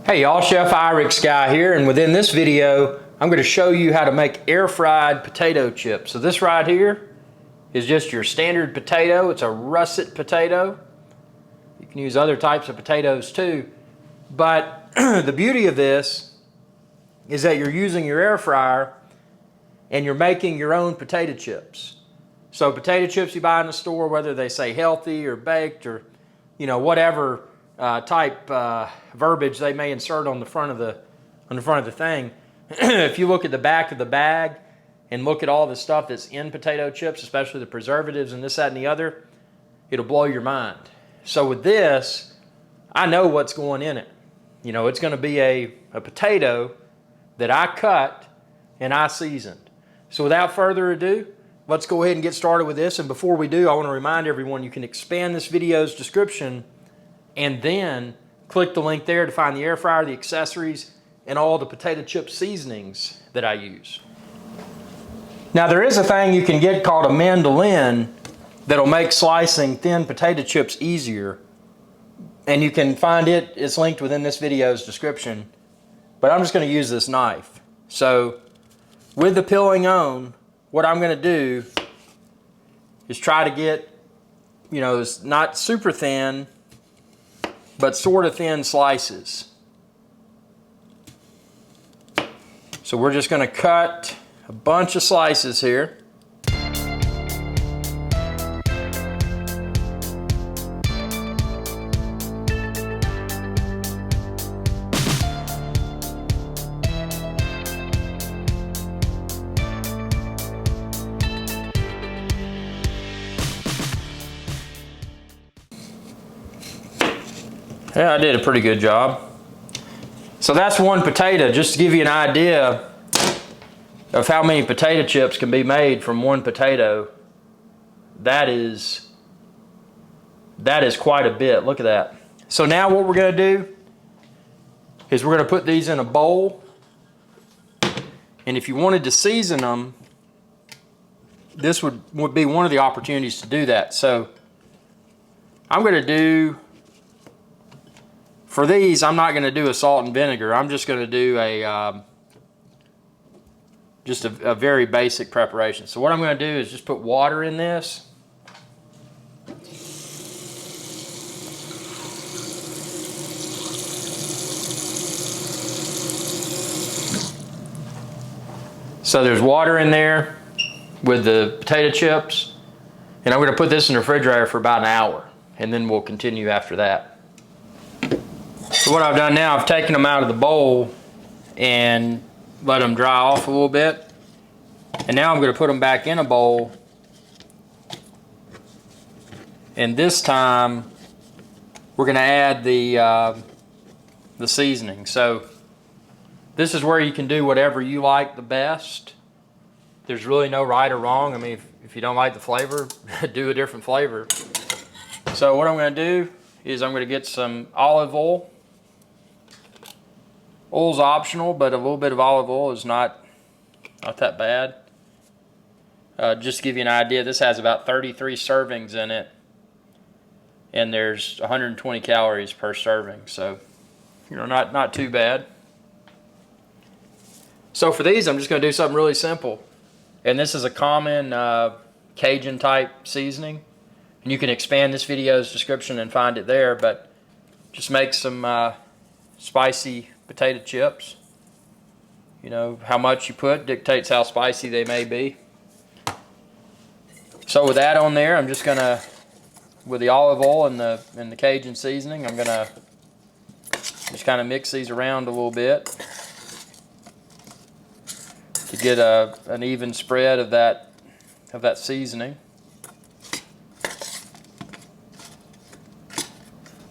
Hey y'all, Chef IrixGuy here, and within this video I'm going to show you how to make air fried potato chips. So this right here is just your standard potato. It's a russet potato. You can use other types of potatoes too, but the beauty of this is that you're using your air fryer and you're making your own potato chips. So potato chips you buy in the store, whether they say healthy or baked or whatever type verbiage they may insert on the front of the thing. If you look at the back of the bag and look at all the stuff that's in potato chips, especially the preservatives and this, that, and the other, it'll blow your mind. So with this, I know what's going in it. It's going to be a potato that I cut and I seasoned. So without further ado, let's go ahead and get started with this. And before we do, I want to remind everyone you can expand this video's description and then click the link there to find the air fryer, the accessories, and all the potato chip seasonings that I use. Now there is a thing you can get called a mandolin that'll make slicing thin potato chips easier. And you can find it, it's linked within this video's description. But I'm just going to use this knife. So with the peeling on, what I'm going to do is try to get, it's not super thin, but sort of thin slices. So we're just going to cut a bunch of slices here. Yeah, I did a pretty good job. So that's one potato, just to give you an idea of how many potato chips can be made from one potato. That is quite a bit. Look at that. So now what we're going to do is we're going to put these in a bowl. And if you wanted to season them, this would be one of the opportunities to do that. So I'm going to do, for these, I'm not going to do a salt and vinegar. I'm just going to do a very basic preparation. So what I'm going to do is just put water in this. So there's water in there with the potato chips. And I'm going to put this in the refrigerator for about an hour. And then we'll continue after that. So what I've done now, I've taken them out of the bowl and let them dry off a little bit. And now I'm going to put them back in a bowl. And this time, we're going to add the seasoning. So this is where you can do whatever you like the best. There's really no right or wrong. I mean, if you don't like the flavor, do a different flavor. So what I'm going to do is I'm going to get some olive oil. Oil's optional, but a little bit of olive oil is not that bad. Just to give you an idea, this has about 33 servings in it, and there's 120 calories per serving, so not too bad. So for these, I'm just going to do something really simple, and this is a common Cajun type seasoning, and you can expand this video's description and find it there, but just make some spicy potato chips. How much you put dictates how spicy they may be. So with that on there, I'm just gonna, with the olive oil and the Cajun seasoning, I'm gonna just kind of mix these around a little bit to get an even spread of that seasoning.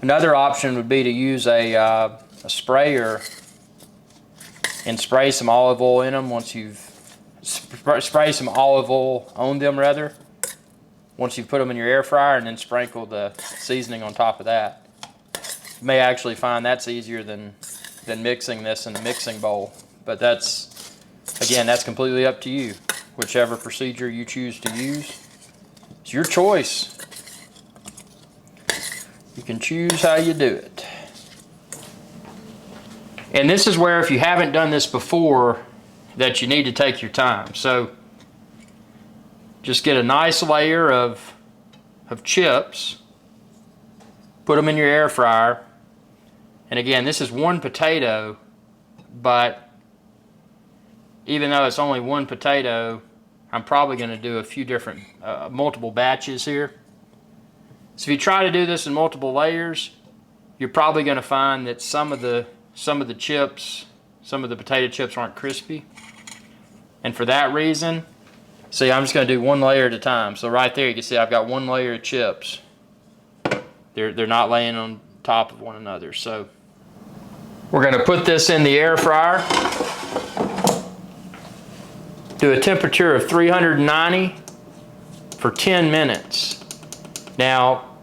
Another option would be to use a sprayer and spray some olive oil in them once you've spray some olive oil on them rather once you've put them in your air fryer, and then sprinkle the seasoning on top of that. You may actually find that's easier than mixing this in a mixing bowl, but that's completely up to you. Whichever procedure you choose to use, it's your choice. You can choose how you do it. And this is where, if you haven't done this before, that you need to take your time. So just get a nice layer of chips, put them in your air fryer. And again, this is one potato, but even though it's only one potato, I'm probably going to do a few different, multiple batches here. So if you try to do this in multiple layers, you're probably going to find that some of the chips, some of the potato chips aren't crispy. And for that reason, see, I'm just going to do one layer at a time. So right there, you can see I've got one layer of chips. They're not laying on top of one another. So we're going to put this in the air fryer. Do a temperature of 390 for 10 minutes. Now,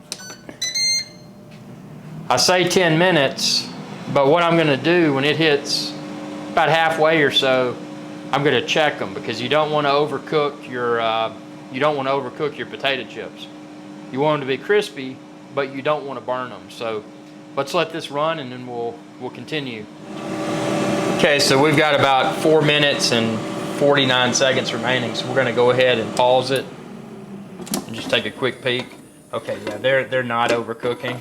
I say 10 minutes, but what I'm going to do when it hits about halfway or so, I'm going to check them, because you don't want to overcook your potato chips. You want them to be crispy, but you don't want to burn them. So let's let this run, and then we'll continue. Okay, so we've got about 4 minutes and 49 seconds remaining, so we're going to go ahead and pause it and just take a quick peek. Okay, yeah, they're not overcooking.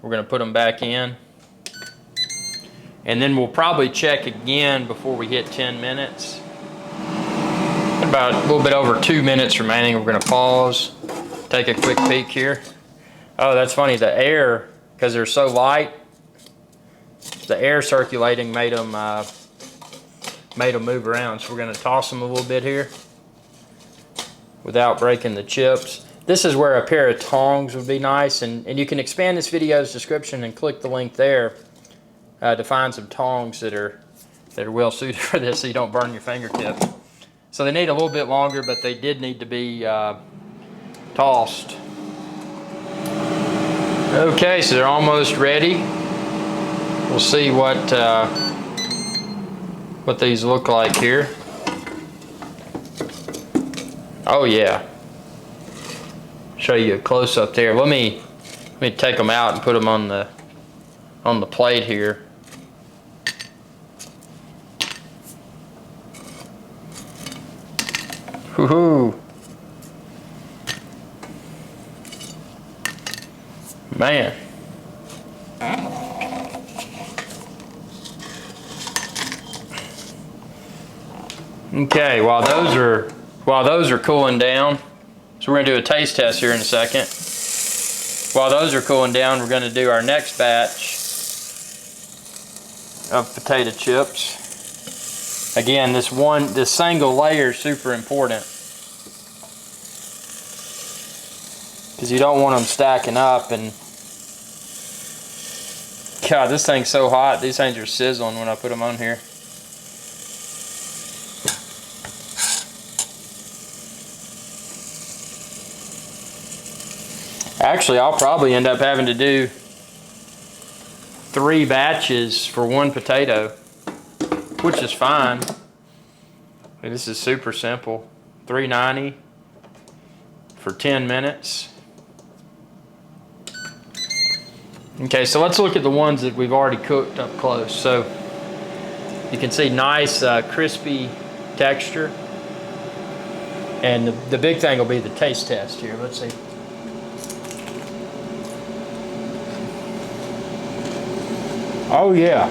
We're going to put them back in, and then we'll probably check again before we hit 10 minutes. About a little bit over 2 minutes remaining. We're going to pause, take a quick peek here. Oh, that's funny. The air, because they're so light, the air circulating made them move around. So we're going to toss them a little bit here without breaking the chips. This is where a pair of tongs would be nice, and you can expand this video's description and click the link there to find some tongs that are well suited for this, so you don't burn your fingertips. So they need a little bit longer, but they did need to be tossed. Okay, so they're almost ready. We'll see what these look like here. Oh yeah. Show you a close up there. Let me take them out and put them on the plate here. Woohoo! Man. Okay, while those are cooling down, so we're going to do a taste test here in a second. While those are cooling down, we're going to do our next batch of potato chips. Again, this single layer is super important, because you don't want them stacking up. And God, this thing's so hot. These things are sizzling when I put them on here. Actually, I'll probably end up having to do 3 batches for one potato, which is fine. And this is super simple. 390 for 10 minutes. Okay, so let's look at the ones that we've already cooked up close. So you can see nice crispy texture. And the big thing will be the taste test here. Let's see. Oh yeah.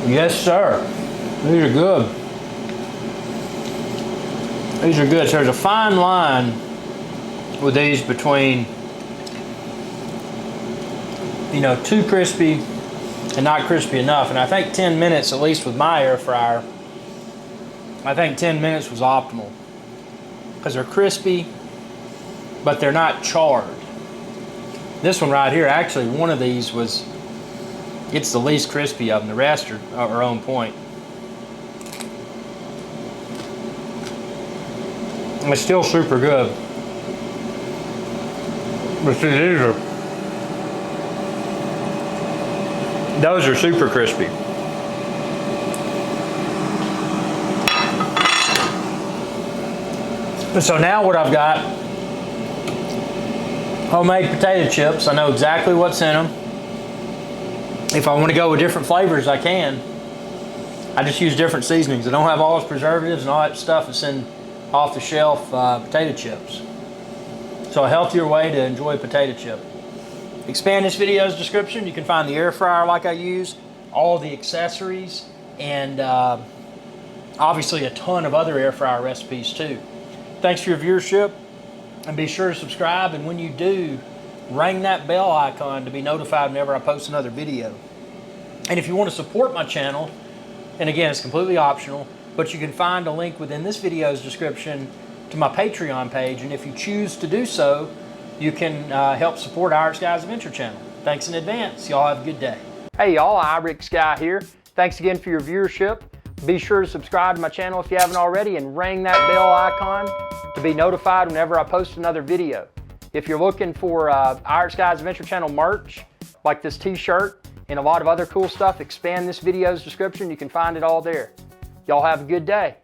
Yes, sir. These are good. These are good. So there's a fine line with these between, you know, too crispy and not crispy enough. And I think 10 minutes, at least with my air fryer, I think 10 minutes was optimal, because they're crispy, but they're not charred. This one right here, actually, one of these it's the least crispy of them. The rest are on point. And it's still super good. But see, Those are super crispy. So now what I've got, homemade potato chips. I know exactly what's in them. If I want to go with different flavors, I can. I just use different seasonings. I don't have all those preservatives and all that stuff that's in off-the-shelf potato chips. So a healthier way to enjoy a potato chip. Expand this video's description. You can find the air fryer like I use, all the accessories, and obviously a ton of other air fryer recipes too. Thanks for your viewership, and be sure to subscribe, and when you do, ring that bell icon to be notified whenever I post another video. And if you want to support my channel, and again, it's completely optional, but you can find a link within this video's description to my Patreon page, and if you choose to do so, you can help support IrixGuy's Adventure channel. Thanks in advance. Y'all have a good day. Hey y'all, IrixGuy here. Thanks again for your viewership. Be sure to subscribe to my channel if you haven't already, and ring that bell icon to be notified whenever I post another video. If you're looking for IrixGuy's Adventure channel merch, like this t-shirt and a lot of other cool stuff, expand this video's description. You can find it all there. Y'all have a good day.